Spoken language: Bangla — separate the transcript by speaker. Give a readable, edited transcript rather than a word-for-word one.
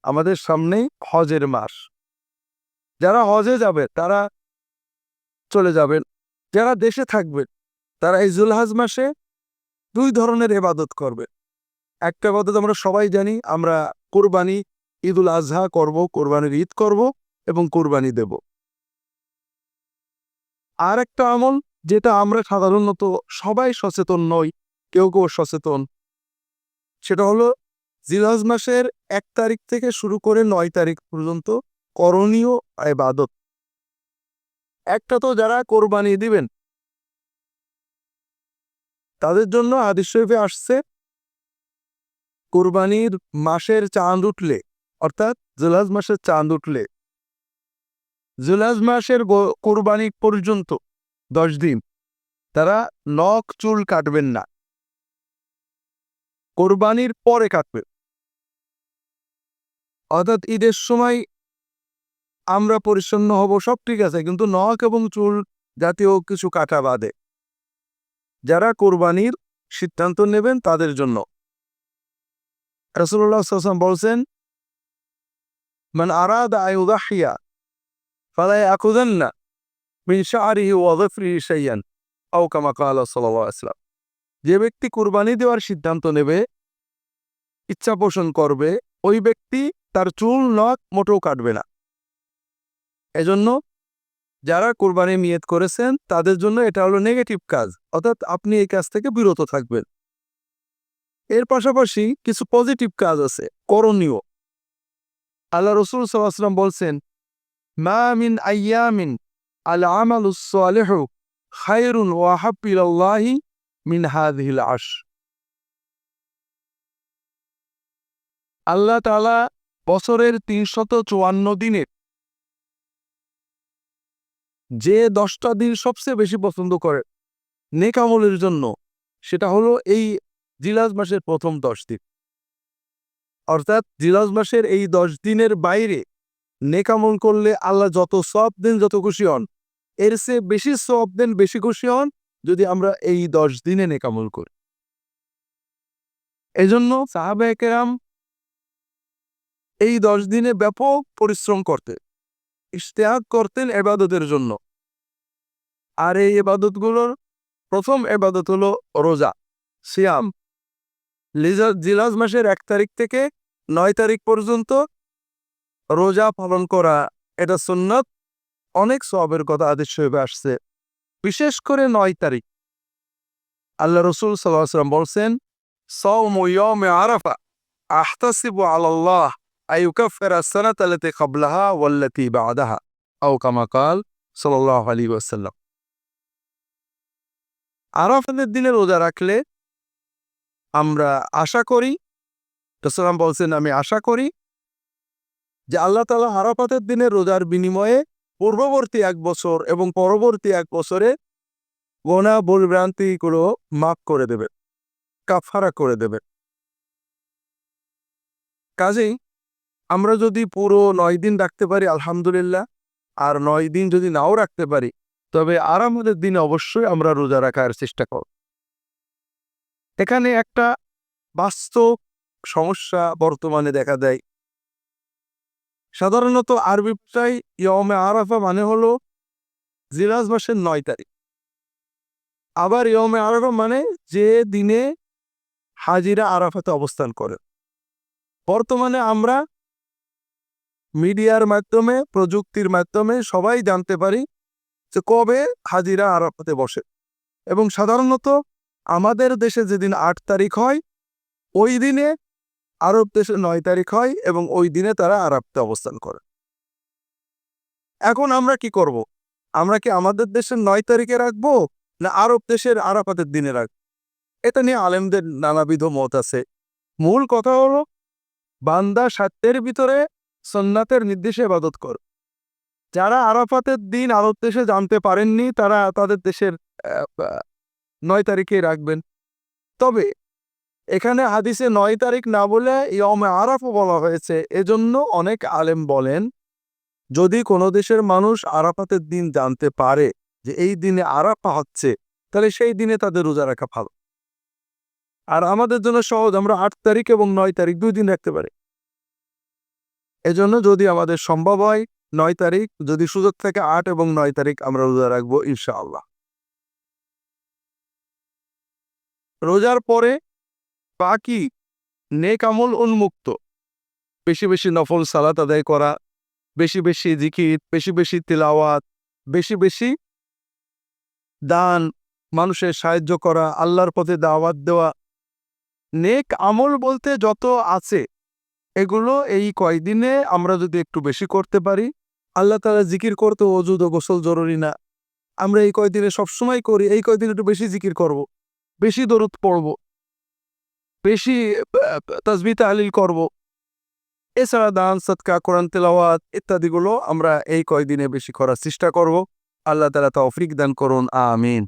Speaker 1: আমাদের সামনেই হজের মাস। যারা হজে যাবে তারা চলে যাবেন, যারা দেশে থাকবেন তারা এই জুলহাজ মাসে 2 ধরনের ইবাদত করবে। একটা ইবাদত আমরা সবাই জানি, আমরা কুরবানি, ঈদুল আজহা করব, কোরবানির ঈদ করব এবং কোরবানি দেব। আর একটা আমল যেটা আমরা সাধারণত সবাই সচেতন নই, কেউ কেউ সচেতন, সেটা হলো জিলহজ মাসের 1 তারিখ থেকে শুরু করে 9 তারিখ পর্যন্ত করণীয় ইবাদত। একটা তো যারা কোরবানি দিবেন তাদের জন্য হাদিস শরীফে আসছে, কোরবানির মাসের চাঁদ উঠলে, অর্থাৎ জিলহজ মাসের চাঁদ উঠলে, জিলহজ মাসের কোরবানি পর্যন্ত 10 দিন তারা নখ চুল কাটবেন না, কোরবানির পরে কাটবে। অর্থাৎ ঈদের সময় আমরা পরিচ্ছন্ন হব, সব ঠিক আছে, কিন্তু নখ এবং চুল জাতীয় কিছু কাটা বাদে যারা কোরবানির সিদ্ধান্ত নেবেন তাদের জন্য। রাসূলুল্লাহ সাল্লাল্লাহু আলাইহি ওয়াসাল্লাম বলছেন, মান আরাদা আন ইউযাহিয়া ফালা ইয়াকুযান্না মিন শা'রিহি ওয়া যফরিহি শাইআন আও কামা ক্বালা সাল্লাল্লাহু আলাইহি ওয়াসাল্লাম। যে ব্যক্তি কুরবানি দেওয়ার সিদ্ধান্ত নেবে, ইচ্ছা পোষণ করবে, ওই ব্যক্তি তার চুল নখ মোটেও কাটবে না। এজন্য যারা কুরবানি নিয়ত করেছেন তাদের জন্য এটা হলো নেগেটিভ কাজ, অর্থাৎ আপনি এই কাজ থেকে বিরত থাকবেন। এর পাশাপাশি কিছু পজিটিভ কাজ আছে, করণীয়। আল্লাহ রাসূল সাল্লাল্লাহু আলাইহি ওয়াসাল্লাম বলছেন, মা মিন আইয়ামিন আল আমালুস সালিহু খায়রুন ওয়া আহাব্বু ইলাল্লাহি মিন হাযিহিল আশর। আল্লাহ তাআলা বছরের 354 দিনের যে 10টা দিন সবচেয়ে বেশি পছন্দ করে নেক আমলের জন্য, সেটা হলো এই জিলহজ মাসের প্রথম 10 দিন। অর্থাৎ জিলহজ মাসের এই 10 দিনের বাইরে নেক আমল করলে আল্লাহ যত সওয়াব দেন, যত খুশি হন, এর চেয়ে বেশি সওয়াব দেন, বেশি খুশি হন যদি আমরা এই 10 দিনে নেক আমল করি। এজন্য সাহাবায়ে কেরাম এই 10 দিনে ব্যাপক পরিশ্রম করতেন, ইজতিহাদ করতেন ইবাদতের জন্য। আর এই ইবাদতগুলোর প্রথম ইবাদত হলো রোজা, সিয়াম। জিলহজ মাসের 1 তারিখ থেকে 9 তারিখ পর্যন্ত রোজা পালন করা, এটা সুন্নাত। অনেক সওয়াবের কথা হাদিস শরীফে আসছে। বিশেষ করে 9 তারিখ আল্লাহ রাসূল সাল্লাল্লাহু আলাইহি ওয়াসাল্লাম বলছেন, সাওমু ইয়াউমি আরাফা আহতাসিবু আলাল্লাহ আইয়ুকাফিরা আস-সানাতা আল্লাতী ক্বাবলাহা ওয়াল্লাতী বা'দাহা আও কামা ক্বাল সাল্লাল্লাহু আলাইহি ওয়াসাল্লাম। আরাফাতের দিনে রোজা রাখলে আমরা আশা করি, রাসূল বলছেন, আমি আশা করি যে আল্লাহ তাআলা আরাফাতের দিনে রোজার বিনিময়ে পূর্ববর্তী 1 বছর এবং পরবর্তী 1 বছরে গুনাহ ভুল-ভ্রান্তিগুলো মাফ করে দেবেন, কাফারা করে দেবেন। কাজেই আমরা যদি পুরো 9 দিন রাখতে পারি আলহামদুলিল্লাহ, আর 9 দিন যদি নাও রাখতে পারি, তবে আরাফাতের দিনে অবশ্যই আমরা রোজা রাখার চেষ্টা করব। এখানে একটা বাস্তব সমস্যা বর্তমানে দেখা দেয়। সাধারণত আরবি ভাষায় ইয়মে আরাফা মানে হলো জিলহজ মাসের 9 তারিখ। আবার ইয়মে আরাফা মানে যে দিনে হাজিরা আরাফাতে অবস্থান করে। বর্তমানে আমরা মিডিয়ার মাধ্যমে, প্রযুক্তির মাধ্যমে সবাই জানতে পারি যে কবে হাজিরা আরাফাতে বসে, এবং সাধারণত আমাদের দেশে যেদিন 8 তারিখ হয়, ওই দিনে আরব দেশে 9 তারিখ হয় এবং ওই দিনে তারা আরাফাতে অবস্থান করে। এখন আমরা কি করব? আমরা কি আমাদের দেশের 9 তারিখে রাখবো না আরব দেশের আরাফাতের দিনে রাখবো? এটা নিয়ে আলেমদের নানাবিধ মত আছে। মূল কথা হলো বান্দা সাধ্যের ভিতরে সুন্নাতের নির্দেশে ইবাদত কর। যারা আরাফাতের দিন আরব দেশে জানতে পারেননি তারা তাদের দেশের 9 তারিখেই রাখবেন। তবে এখানে হাদিসে 9 তারিখ না বলে ইয়মে আরাফা বলা হয়েছে। এজন্য অনেক আলেম বলেন, যদি কোনো দেশের মানুষ আরাফাতের দিন জানতে পারে যে এই দিনে আরাফা হচ্ছে, তাহলে সেই দিনে তাদের রোজা রাখা ভালো। আর আমাদের জন্য সহজ, আমরা 8 তারিখ এবং 9 তারিখ 2 দিন রাখতে পারি। এজন্য যদি আমাদের সম্ভব হয় 9 তারিখ, যদি সুযোগ থাকে 8 এবং 9 তারিখ আমরা রোজা রাখবো ইনশাআল্লাহ। রোজার পরে বাকি নেক আমল উন্মুক্ত। বেশি বেশি নফল সালাত আদায় করা, বেশি বেশি জিকির, বেশি বেশি তিলাওয়াত, বেশি বেশি দান, মানুষের সাহায্য করা, আল্লাহর পথে দাওয়াত দেওয়া, নেক আমল বলতে যত আছে এগুলো এই কয়দিনে আমরা যদি একটু বেশি করতে পারি, আল্লাহ তাআলা জিকির করতে ওযু ও গোসল জরুরি না, আমরা এই কয়দিনে সবসময় করি, এই কয়দিনে একটু বেশি জিকির করব, বেশি দরুদ পড়ব, বেশি তাসবিহ তাহলিল করব। এছাড়া দান সদকা, কোরআন তেলাওয়াত ইত্যাদিগুলো আমরা এই কয়দিনে বেশি করার চেষ্টা করব। আল্লাহ তাআলা তৌফিক দান করুন, আমিন।